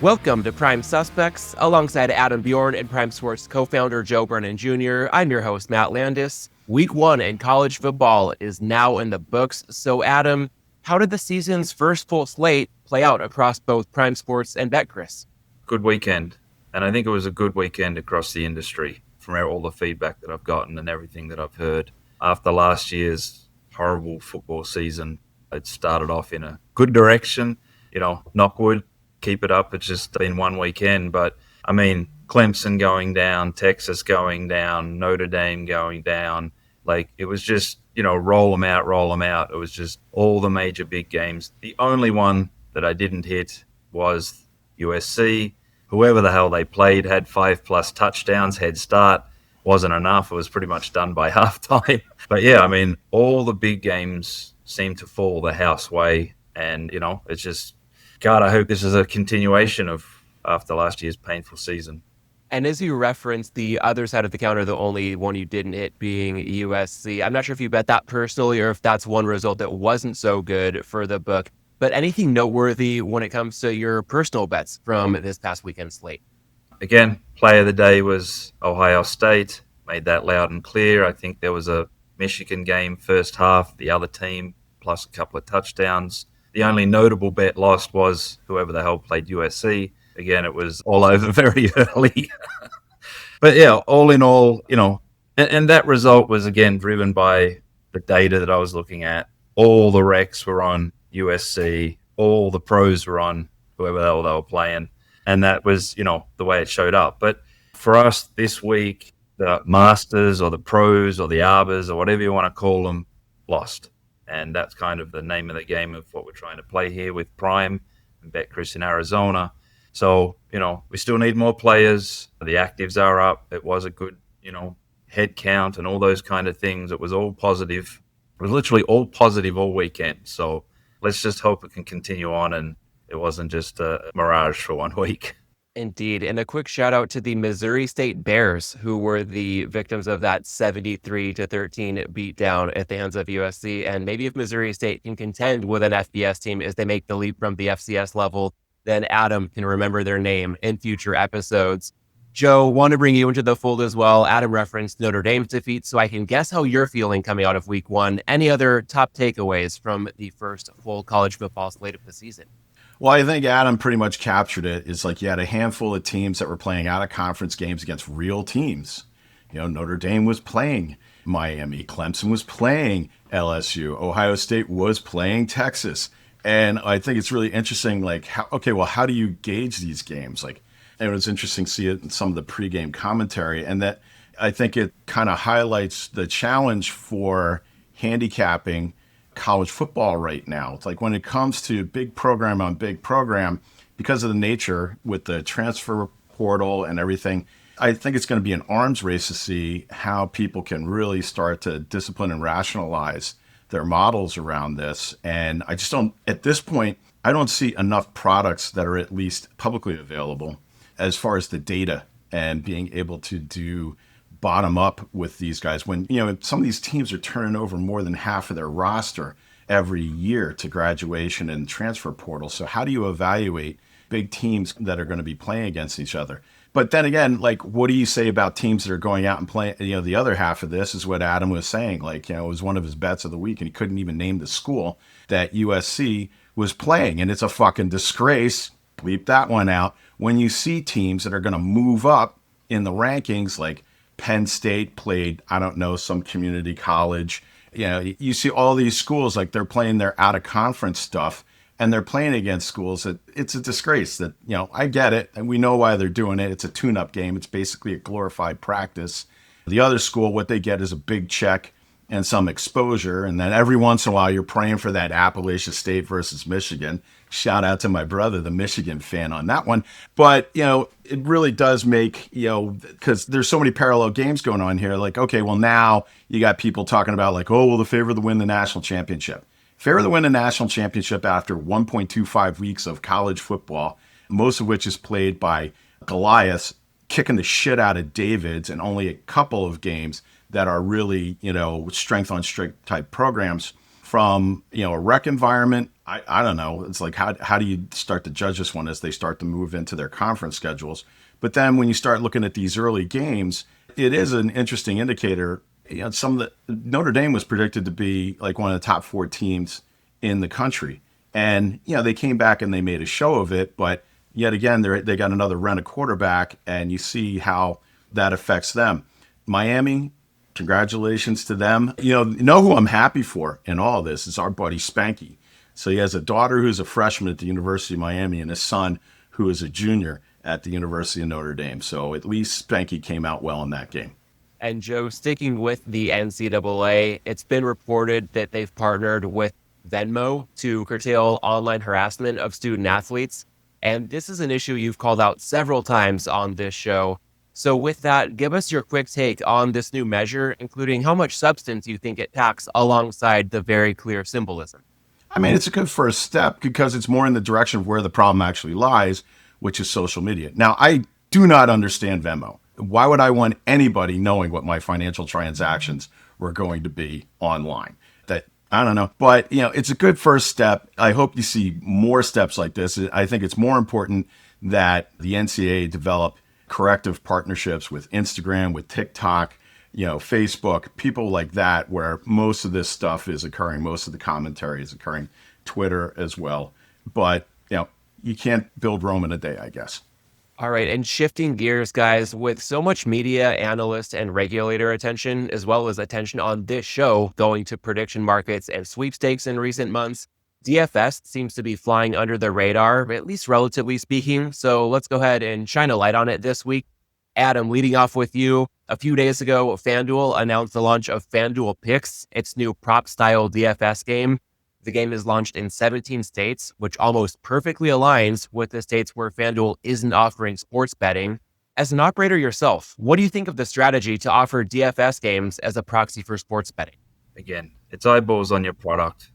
Welcome to Prime Suspects. Alongside Adam Bjorn and Prime Sports co-founder Joe Brennan Jr., I'm your host, Matt Landis. Week 1 in college football is now in the books. So, Adam, how did the season's first full slate play out across both Prime Sports and BetCris? Good weekend. And I think it was a good weekend across the industry from all the feedback that I've gotten and everything that I've heard. After last year's horrible football season, it started off in a good direction. Knock wood, keep it up. It's just been one weekend. But, I mean, Clemson going down, Texas going down, Notre Dame going down. It was just, roll them out, roll them out. It was just all the major big games. The only one that I didn't hit was USC. Whoever the hell they played had 5+ touchdowns, head start. Wasn't enough. It was pretty much done by halftime. But, yeah, I mean, all the big games seem to fall the house way. And, it's just, God, I hope this is a continuation of after last year's painful season. And as you referenced, the other side of the counter, the only one you didn't hit being USC. I'm not sure if you bet that personally or if that's one result that wasn't so good for the book. But anything noteworthy when it comes to your personal bets from this past weekend slate? Again, play of the day was Ohio State. Made that loud and clear. I think there was a Michigan game first half, the other team, plus a couple of touchdowns. The only notable bet lost was whoever the hell played USC. Again, it was all over very early. But yeah, all in all, and that result was again driven by the data that I was looking at. All the recs were on USC. All the pros were on whoever the hell they were playing. And that was, the way it showed up. But for us this week, the Masters or the pros or the Arbors or whatever you want to call them lost. And that's kind of the name of the game of what we're trying to play here with Prime and BetCris in Arizona. So, we still need more players. The actives are up. It was a good, head count and all those kind of things. It was all positive. It was literally all positive all weekend. So let's just hope it can continue on and it wasn't just a mirage for 1 week. Indeed. And a quick shout out to the Missouri State Bears, who were the victims of that 73-13 beatdown at the hands of USC. And maybe if Missouri State can contend with an FBS team as they make the leap from the FCS level, then Adam can remember their name in future episodes. Joe, want to bring you into the fold as well. Adam referenced Notre Dame's defeat, so I can guess how you're feeling coming out of week 1. Any other top takeaways from the first full college football slate of the season? Well, I think Adam pretty much captured it. It's like you had a handful of teams that were playing out of conference games against real teams. Notre Dame was playing Miami. Clemson was playing LSU. Ohio State was playing Texas. And I think it's really interesting, how do you gauge these games? And it was interesting to see it in some of the pregame commentary. And that I think it kind of highlights the challenge for handicapping college football right now. It's like when it comes to big program on big program, because of the nature with the transfer portal and everything, I think it's going to be an arms race to see how people can really start to discipline and rationalize their models around this. And I just don't, at this point, I don't see enough products that are at least publicly available as far as the data and being able to do bottom up with these guys when, some of these teams are turning over more than half of their roster every year to graduation and transfer portal. So how do you evaluate big teams that are going to be playing against each other? But then again, what do you say about teams that are going out and playing? The other half of this is what Adam was saying. It was one of his bets of the week and he couldn't even name the school that USC was playing. And it's a fucking disgrace. Bleep that one out. When you see teams that are going to move up in the rankings, like Penn State played, I don't know, some community college. You see all these schools, they're playing their out of conference stuff and they're playing against schools that it's a disgrace that, I get it. And we know why they're doing it. It's a tune-up game. It's basically a glorified practice. The other school, what they get is a big check and some exposure. And then every once in a while, you're praying for that Appalachian State versus Michigan. Shout out to my brother, the Michigan fan on that one. But, it really does make, because there's so many parallel games going on here. Now you got people talking about the favorite to win the national championship. Favorite to win the national championship after 1.25 weeks of college football, most of which is played by Goliaths kicking the shit out of Davids, and only a couple of games that are really, strength on strength type programs from, a rec environment. I don't know. It's like, how do you start to judge this one as they start to move into their conference schedules? But then when you start looking at these early games, it is an interesting indicator. Some of the Notre Dame was predicted to be like one of the top 4 teams in the country. And, they came back and they made a show of it. But yet again, they got another rent quarterback, and you see how that affects them. Miami, congratulations to them. You know who I'm happy for in all this is our buddy Spanky. So he has a daughter who's a freshman at the University of Miami and a son who is a junior at the University of Notre Dame. So at least Spanky came out well in that game. And Joe, sticking with the NCAA, it's been reported that they've partnered with Venmo to curtail online harassment of student athletes. And this is an issue you've called out several times on this show. So with that, give us your quick take on this new measure, including how much substance you think it packs alongside the very clear symbolism. I mean, it's a good first step because it's more in the direction of where the problem actually lies, which is social media. Now, I do not understand Venmo. Why would I want anybody knowing what my financial transactions were going to be online? I don't know. But, it's a good first step. I hope you see more steps like this. I think it's more important that the NCAA develop corrective partnerships with Instagram, with TikTok, Facebook, people like that, where most of this stuff is occurring. Most of the commentary is occurring. Twitter as well. But, you can't build Rome in a day, I guess. All right. And shifting gears, guys, with so much media, analyst, and regulator attention, as well as attention on this show going to prediction markets and sweepstakes in recent months, DFS seems to be flying under the radar, at least relatively speaking. So let's go ahead and shine a light on it this week. Adam, leading off with you. A few days ago, FanDuel announced the launch of FanDuel Picks, its new prop-style DFS game. The game is launched in 17 states, which almost perfectly aligns with the states where FanDuel isn't offering sports betting. As an operator yourself, what do you think of the strategy to offer DFS games as a proxy for sports betting? Again, it's eyeballs on your product.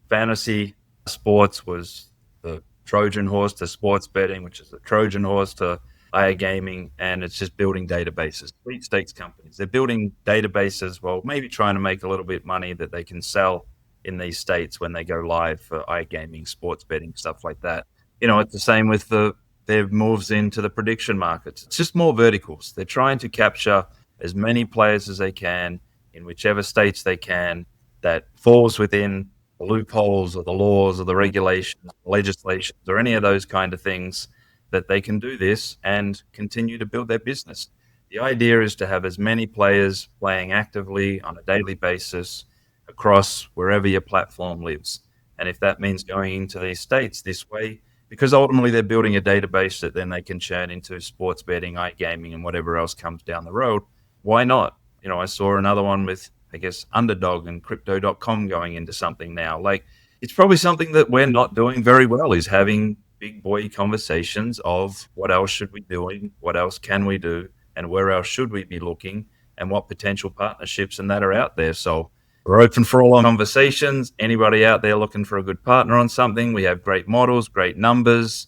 Fantasy sports was the Trojan horse to sports betting, which is the Trojan horse to iGaming, and it's just building databases. Sweepstakes companies, they're building databases, well, maybe trying to make a little bit of money that they can sell in these states when they go live for iGaming, sports betting, stuff like that. It's the same with their moves into the prediction markets. It's just more verticals. They're trying to capture as many players as they can in whichever states they can that falls within the loopholes or the laws or the regulations, legislations, or any of those kind of things, that they can do this and continue to build their business. The idea is to have as many players playing actively on a daily basis across wherever your platform lives. And if that means going into these states this way, because ultimately they're building a database that then they can churn into sports betting, iGaming, and whatever else comes down the road, why not? I saw another one with, I guess, Underdog and Crypto.com going into something now. Like, it's probably something that we're not doing very well, is having big boy conversations of what else should we be doing, what else can we do, and where else should we be looking, and what potential partnerships and that are out there. So we're open for all conversations. Anybody out there looking for a good partner on something? We have great models, great numbers.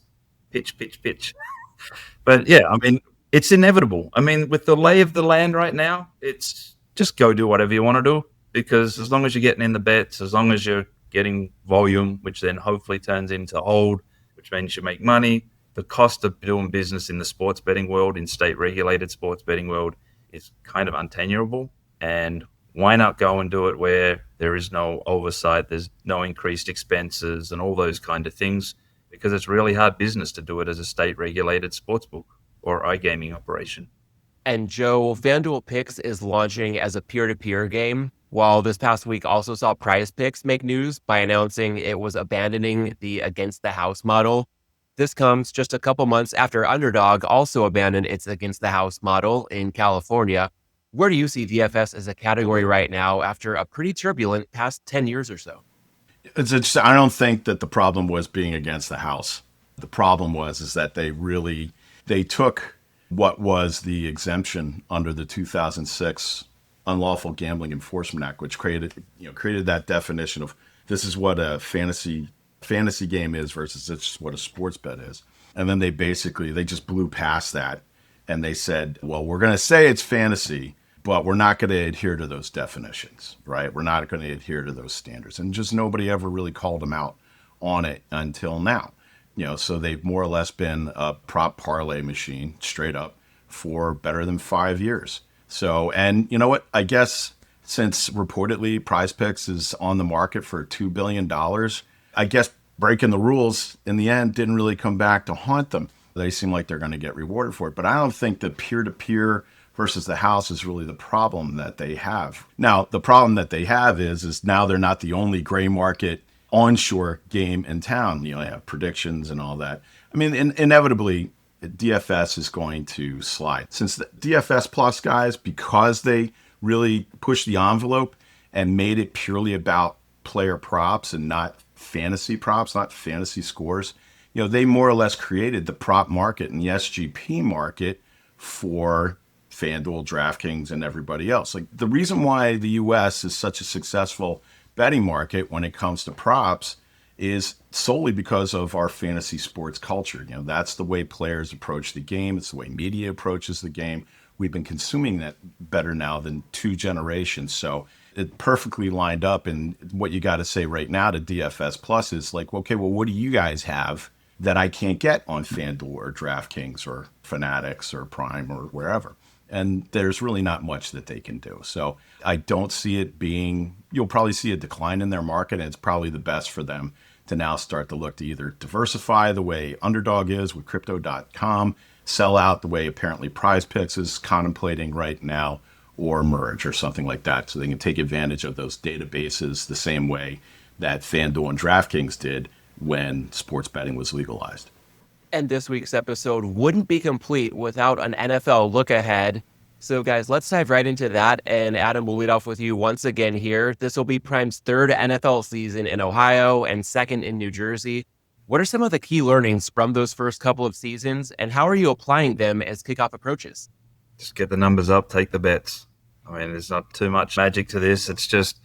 Pitch. But yeah, I mean, it's inevitable. I mean, with the lay of the land right now, it's just go do whatever you want to do, because as long as you're getting in the bets, as long as you're getting volume, which then hopefully turns into hold, which means you make money, the cost of doing business in the sports betting world, in state-regulated sports betting world, is kind of untenable. And why not go and do it where there is no oversight, there's no increased expenses and all those kind of things, because it's really hard business to do it as a state-regulated sportsbook or iGaming operation. And Joe, FanDuel Picks is launching as a peer-to-peer game, while this past week also saw Prize Picks make news by announcing it was abandoning the Against the House model. This comes just a couple months after Underdog also abandoned its Against the House model in California. Where do you see DFS as a category right now after a pretty turbulent past 10 years or so? I don't think that the problem was being against the house. The problem is that they took what was the exemption under the 2006 Unlawful Gambling Enforcement Act, which created that definition of this is what a fantasy game is versus it's what a sports bet is. And then they just blew past that, and they said, well, we're going to say it's fantasy, but we're not going to adhere to those definitions, right? We're not going to adhere to those standards. And just nobody ever really called them out on it until now. So they've more or less been a prop parlay machine straight up for better than 5 years. So, and you know what? I guess since reportedly Prize Picks is on the market for $2 billion, I guess breaking the rules in the end didn't really come back to haunt them. They seem like they're going to get rewarded for it. But I don't think the peer-to-peer versus the house is really the problem that they have. Now, the problem that they have is now they're not the only gray market onshore game in town. They have predictions and all that. I mean, inevitably, DFS is going to slide. Since the DFS Plus guys, because they really pushed the envelope and made it purely about player props and not fantasy props, not fantasy scores, they more or less created the prop market and the SGP market for FanDuel, DraftKings, and everybody else. Like, the reason why the U.S. is such a successful betting market when it comes to props is solely because of our fantasy sports culture. That's the way players approach the game. It's the way media approaches the game. We've been consuming that better now than 2 generations. So it perfectly lined up. And what you got to say right now to DFS Plus is like, okay, well, what do you guys have that I can't get on FanDuel or DraftKings or Fanatics or Prime or wherever? And there's really not much that they can do. So I don't see it being, you'll probably see a decline in their market, and it's probably the best for them to now start to look to either diversify the way Underdog is with Crypto.com, sell out the way apparently Prize Picks is contemplating right now, or merge or something like that, so they can take advantage of those databases the same way that FanDuel and DraftKings did when sports betting was legalized. And this week's episode wouldn't be complete without an NFL look ahead. So guys, let's dive right into that. And Adam, we'll lead off with you once again here. This will be Prime's 3rd NFL season in Ohio and 2nd in New Jersey. What are some of the key learnings from those first couple of seasons, and how are you applying them as kickoff approaches? Just get the numbers up, take the bets. I mean, there's not too much magic to this. It's just,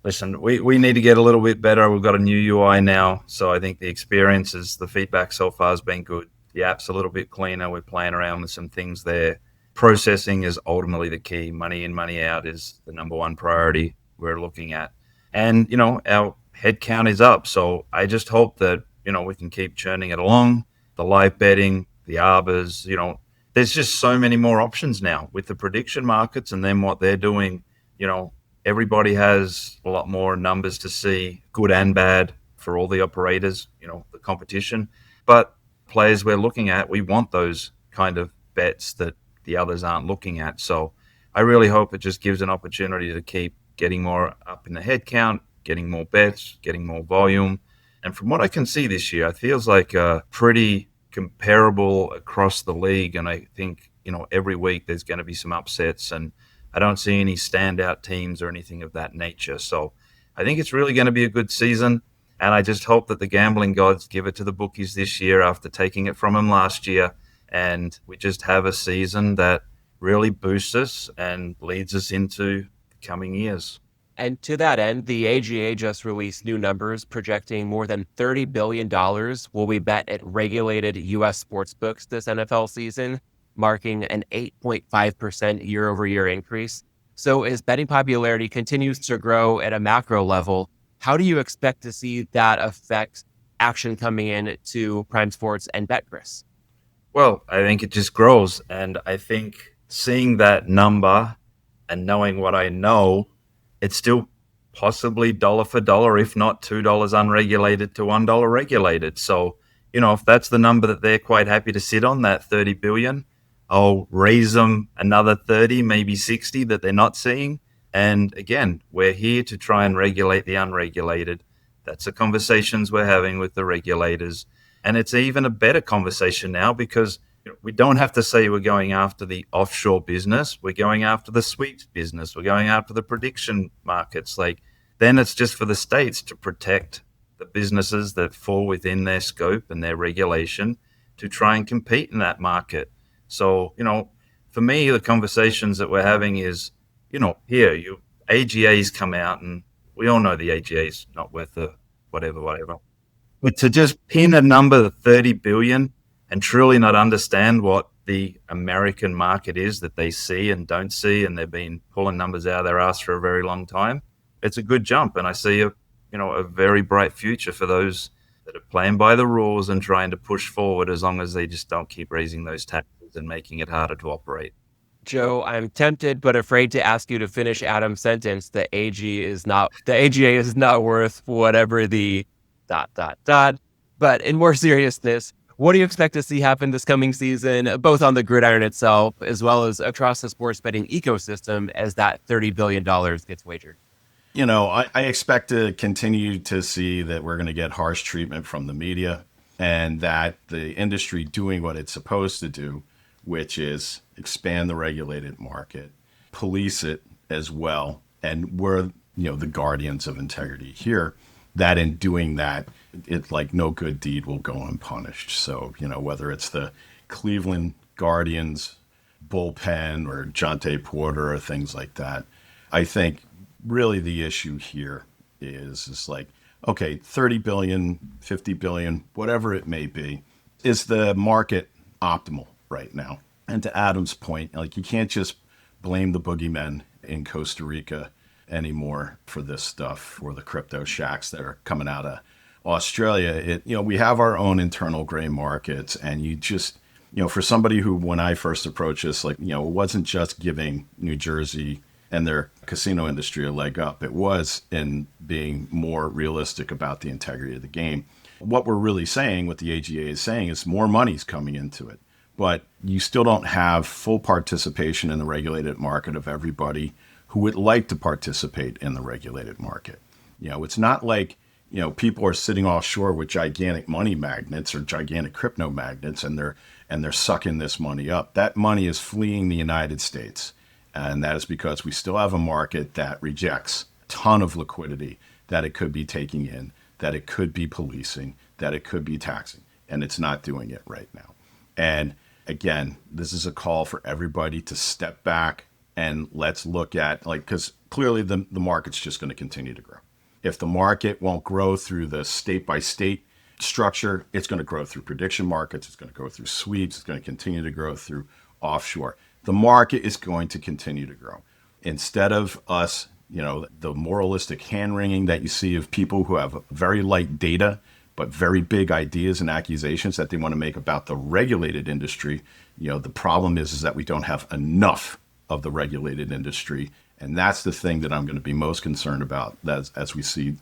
listen, we need to get a little bit better. We've got a new UI now, so I think the feedback so far has been good. The app's a little bit cleaner. We're playing around with some things there. Processing is ultimately the key. Money in, money out is the number one priority we're looking at. And, our head count is up. So I just hope that, we can keep churning it along. The live betting, the arbors, there's just so many more options now with the prediction markets and then what they're doing. Everybody has a lot more numbers to see, good and bad, for all the operators, the competition. But players we're looking at, we want those kind of bets that the others aren't looking at. So I really hope it just gives an opportunity to keep getting more up in the head count, getting more bets, getting more volume. And from what I can see this year, it feels like pretty comparable across the league. And I think, every week there's going to be some upsets, and I don't see any standout teams or anything of that nature. So I think it's really going to be a good season. And I just hope that the gambling gods give it to the bookies this year after taking it from them last year. And we just have a season that really boosts us and leads us into the coming years. And to that end, the AGA just released new numbers projecting more than $30 billion will be bet at regulated U.S. sportsbooks this NFL season, marking an 8.5% year-over-year increase. So as betting popularity continues to grow at a macro level, how do you expect to see that affect action coming in to Prime Sports and BetCris? Well, I think it just grows. And I think seeing that number and knowing what I know, it's still possibly dollar for dollar, if not $2 unregulated to $1 regulated. So, if that's the number that they're quite happy to sit on, that 30 billion, I'll raise them another 30, maybe 60 that they're not seeing. And again, we're here to try and regulate the unregulated. That's the conversations we're having with the regulators. And it's even a better conversation now because we don't have to say we're going after the offshore business. We're going after the sweeps business. We're going after the prediction markets. Then it's just for the states to protect the businesses that fall within their scope and their regulation to try and compete in that market. So, for me, the conversations that we're having is, here, AGA's come out, and we all know the AGA's not worth the whatever. But to just pin a number of 30 billion and truly not understand what the American market is that they see and don't see, and they've been pulling numbers out of their ass for a very long time, it's a good jump. And I see a very bright future for those that are playing by the rules and trying to push forward, as long as they just don't keep raising those taxes and making it harder to operate. Joe, I'm tempted but afraid to ask you to finish Adam's sentence. The AGA is not worth whatever the ... But in more seriousness, what do you expect to see happen this coming season, both on the gridiron itself as well as across the sports betting ecosystem, as that $30 billion gets wagered? I expect to continue to see that we're going to get harsh treatment from the media, and that the industry doing what it's supposed to do, which is expand the regulated market, police it as well. And we're, the guardians of integrity here, that in doing that, it's like no good deed will go unpunished. So, whether it's the Cleveland Guardians bullpen or Jonte Porter or things like that, I think really the issue here is like, okay, 30 billion, 50 billion, whatever it may be, is the market optimal right now? And to Adam's point, like, you can't just blame the boogeymen in Costa Rica anymore for this stuff, or the crypto shacks that are coming out of Australia. We have our own internal gray markets, and you just, for somebody who, when I first approached this, like, it wasn't just giving New Jersey and their casino industry a leg up. It was in being more realistic about the integrity of the game. What we're really saying, what the AGA is saying, is more money's coming into it, but you still don't have full participation in the regulated market of everybody who would like to participate in the regulated market. It's not like, people are sitting offshore with gigantic money magnets or gigantic crypto magnets, and they're sucking this money up. That money is fleeing the United States. And that is because we still have a market that rejects a ton of liquidity that it could be taking in, that it could be policing, that it could be taxing, and it's not doing it right now. And again, this is a call for everybody to step back and let's look at, because clearly the market's just going to continue to grow. If the market won't grow through the state by state structure, it's going to grow through prediction markets, it's going to grow through sweeps, it's going to continue to grow through offshore. The market is going to continue to grow. Instead of us, the moralistic hand-wringing that you see of people who have very light data, but very big ideas and accusations that they want to make about the regulated industry, the problem is that we don't have enough of the regulated industry. And that's the thing that I'm going to be most concerned about as we see,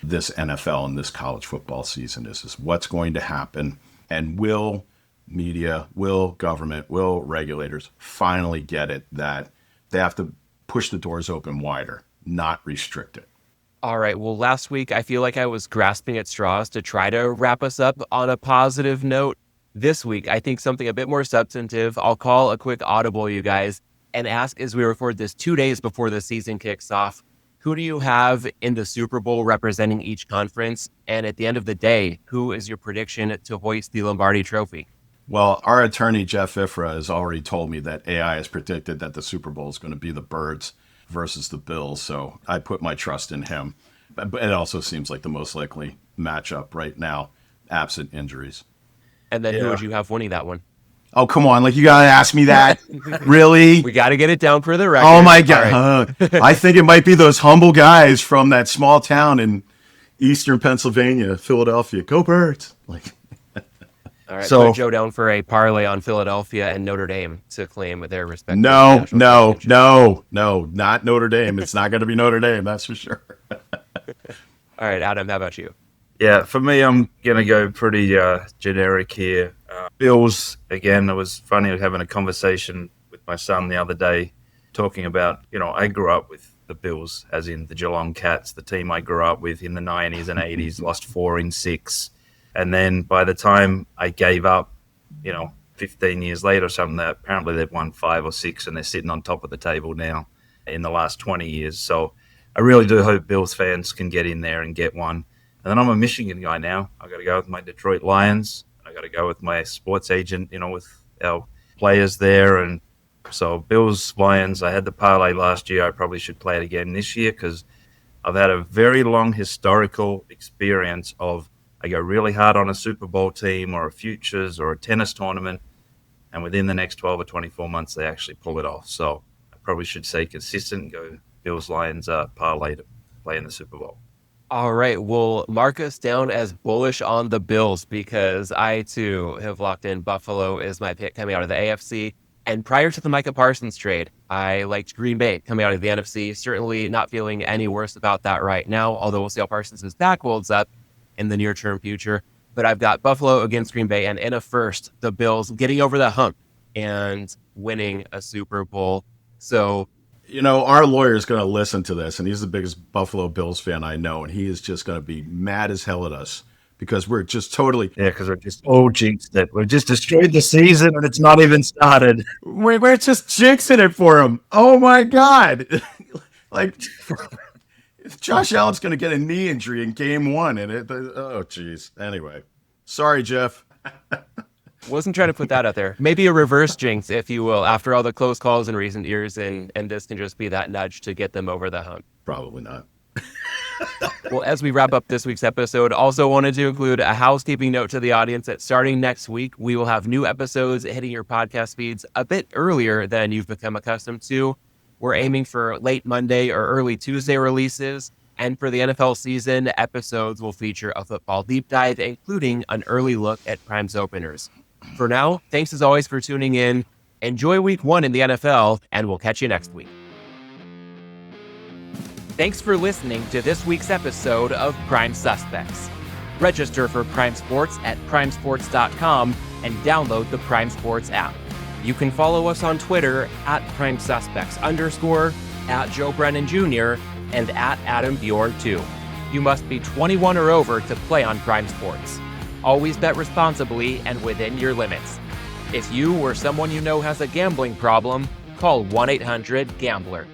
this NFL and this college football season is what's going to happen, and will media, will government, will regulators finally get it that they have to push the doors open wider, not restrict it. All right. Well, last week, I feel like I was grasping at straws to try to wrap us up on a positive note. This week, I think something a bit more substantive. I'll call a quick audible, you guys, and ask, as we record this 2 days before the season kicks off, who do you have in the Super Bowl representing each conference? And at the end of the day, who is your prediction to hoist the Lombardi Trophy? Well, our attorney, Jeff Ifra, has already told me that AI has predicted that the Super Bowl is going to be the Birds versus the Bills. So I put my trust in him. But it also seems like the most likely matchup right now, absent injuries. And then who would you have winning that one? Oh, come on. Like, you got to ask me that? Really? We got to get it down for the record. Oh, my God. Right. I think it might be those humble guys from that small town in eastern Pennsylvania, Philadelphia. Go Birds. All right, so put Joe down for a parlay on Philadelphia and Notre Dame to claim their respective. No, not Notre Dame. It's not going to be Notre Dame, that's for sure. All right, Adam, how about you? Yeah, for me, I'm going to go pretty generic here. Bills, again, it was funny having a conversation with my son the other day, talking about, I grew up with the Bills, as in the Geelong Cats, the team I grew up with in the 90s and 80s, lost 4 in 6. And then by the time I gave up, 15 years later or something, that apparently they've won 5 or 6 and they're sitting on top of the table now in the last 20 years. So I really do hope Bills fans can get in there and get one. And then I'm a Michigan guy now. I got to go with my Detroit Lions. I got to go with my sports agent, with our players there. And so Bills, Lions, I had the parlay last year. I probably should play it again this year because I've had a very long historical experience of I go really hard on a Super Bowl team or a futures or a tennis tournament, and within the next 12 or 24 months, they actually pull it off. So I probably should say consistent and go Bills-Lions parlay to play in the Super Bowl. All right. Well, mark us down as bullish on the Bills because I, too, have locked in Buffalo as my pick coming out of the AFC. And prior to the Micah Parsons trade, I liked Green Bay coming out of the NFC. Certainly not feeling any worse about that right now, although we'll see how Parsons' back holds up in the near-term future. But I've got Buffalo against Green Bay, and in a first, the Bills getting over the hump and winning a Super Bowl. So, our lawyer is going to listen to this, and he's the biggest Buffalo Bills fan I know, and he is just going to be mad as hell at us because we're just totally... Yeah, because we're just jinxed it. We've just destroyed the season, and it's not even started. We're just jinxing it for him. Oh, my God. Josh Allen's going to get a knee injury in game 1, and geez. Anyway, sorry, Jeff. Wasn't trying to put that out there. Maybe a reverse jinx, if you will, after all the close calls in recent years, and this can just be that nudge to get them over the hump. Probably not. Well, as we wrap up this week's episode, also wanted to include a housekeeping note to the audience that starting next week, we will have new episodes hitting your podcast feeds a bit earlier than you've become accustomed to. We're aiming for late Monday or early Tuesday releases. And for the NFL season, episodes will feature a football deep dive, including an early look at Prime's openers. For now, thanks as always for tuning in. Enjoy week 1 in the NFL, and we'll catch you next week. Thanks for listening to this week's episode of Prime Suspects. Register for Prime Sports at primesports.com and download the Prime Sports app. You can follow us on Twitter at PrimeSuspects_, at Joe Brennan Jr., and at Adam Bjorn 2. You must be 21 or over to play on Prime Sports. Always bet responsibly and within your limits. If you or someone you know has a gambling problem, call 1-800-GAMBLER.